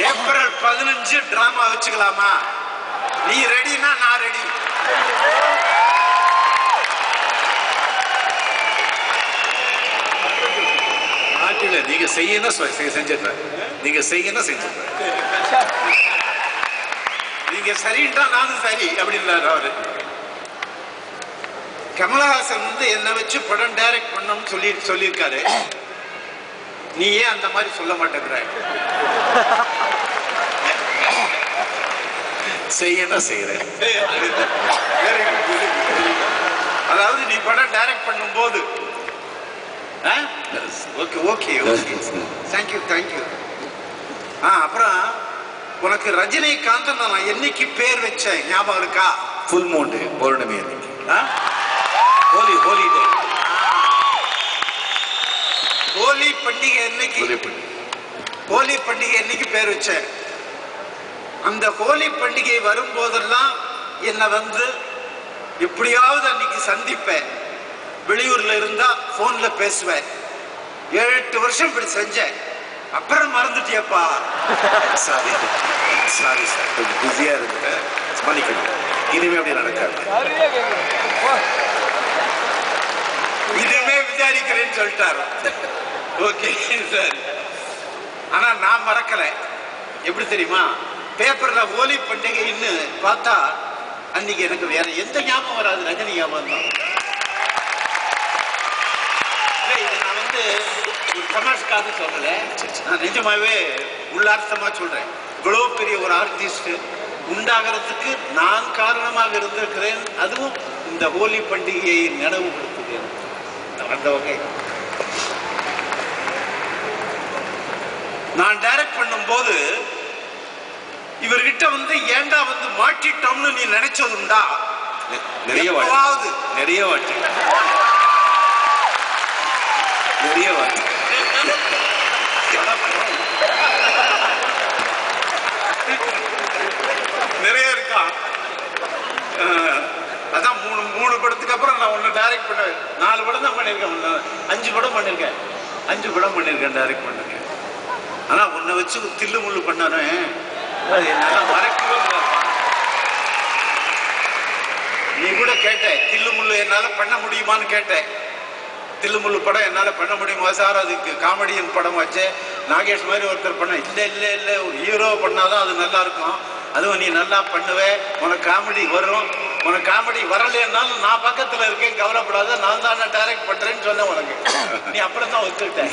April 15 drama வச்சுக்கலாமா? நீ ரெடினா நான் ரெடி. நாட்டில நீங்க செய்யணும் செஞ்சிடுறேன், நீங்க செய்யணும் செஞ்சிடுறேன். நீங்க சரின்றா நானும் சரி அப்படின்றாரு அவரு. கமலஹாசன் வந்து என்ன வச்சு படம் டைரக்ட் பண்ணணும்னு சொல்லியிருக்காரு. நீ ஏன் அந்த மாதிரி சொல்ல மாட்டேங்கிற? செய்யணும் செய்யறேன். அதாவது நீ படம் டைரக்ட் பண்ணும் போது okay okay okay thank you thank you. அப்புறம் உனக்கு ரஜினிகாந்த் நான் என்னைக்கு பேர் வச்சேன் ஞாபகம் இருக்கா? ஃபுல் மூன் டே, பௌர்ணமி அன்னைக்கு. ஹோலி ஹோலி டே, ஹோலி பண்டிகை என்னைக்கு? ஹோலி பண்டிகை என்னைக்கு பேர் வச்சேன்? அந்த ஹோலி பண்டிகை வரும்போதெல்லாம் என்னை வந்து எப்படியாவது அன்னைக்கு சந்திப்பேன். வெளியூர்ல இருந்தா போன்ல பேசுவேன். 7-8 வருஷம் இப்படி செஞ்சேன். அப்புறம் மறந்துட்டியப்பா. சாரி சாரி சார், கொஞ்சம் பிஸியா இருந்தேன், மன்னிக்கணும். இனிமே அப்படி நடக்காது. இதுமே விசாரிக்கிறேன்னு சொல்லிட்டாரு. Okay sir. ஆனா நான் மறக்கல. எப்படி தெரியுமா? பேப்பர்ல ஹோலி பண்டிகைன்னு பார்த்தா அன்னைக்கு எனக்கு வேற எந்த ஞாபகம் வராது, ரஜினி ஞாபகம் தான். இதை நான் வந்து ஒரு தமாஷ்காக சொல்லல, நான் நிஜமாவே உள்ளார்த்தமா சொல்றேன். இவ்வளவு பெரிய ஒரு ஆர்டிஸ்ட் உண்டாகிறதுக்கு நான் காரணமாக இருந்திருக்கிறேன். அதுவும் இந்த ஹோலி பண்டிகையை நினைவுபடுத்துகிறேன். அந்த வகை நான் டைரக்ட் பண்ணும் போது இவர்கிட்ட வந்து ஏண்டா வந்து மாட்டிட்டோம்னு நீ நினைச்சதுண்டா? நிறைய வாட்டி, நிறைய வாட்டி, நிறைய வாட்டி. நிறைய இருக்கா? அதான் மூணு படத்துக்கு அப்புறம் நான் ஒன்னு டைரக்ட் பண்ண 4 படம் தான் பண்ணிருக்கேன். 5 படம் பண்ணிருக்கேன். 5 படம் பண்ணிருக்கேன், டைரக்ட் பண்ணிருக்கேன். ஆனா உன்னை வச்சு தில்லு முள்ளு பண்ணானே என்னால மறக்கவே முடியாது. நீ கூட கேட்ட தில்லு முள்ளு என்னால பண்ண முடியுமான்னு கேட்ட. தில்லு முள்ளு படம் என்னால பண்ண முடியுமா சார்? அதுக்கு காமெடியன் படம் வச்சு நாகேஷ் மாதிரி ஒருத்தர் பண்ண. இல்ல இல்ல இல்ல, ஒரு ஹீரோ பண்ணாதான் அது நல்லா இருக்கும். அதுவும் நீ நல்லா பண்ணுவே, உனக்கு காமெடி வரும். உனக்கு காமெடி வரலைன்னாலும் நான் பக்கத்துல இருக்கேன், கவலைப்படாத, நான் தான் டைரக்ட் பண்றேன்னு சொன்னேன் உனக்கு. நீ அப்புறம் தான் ஒத்துக்கிட்டேன்.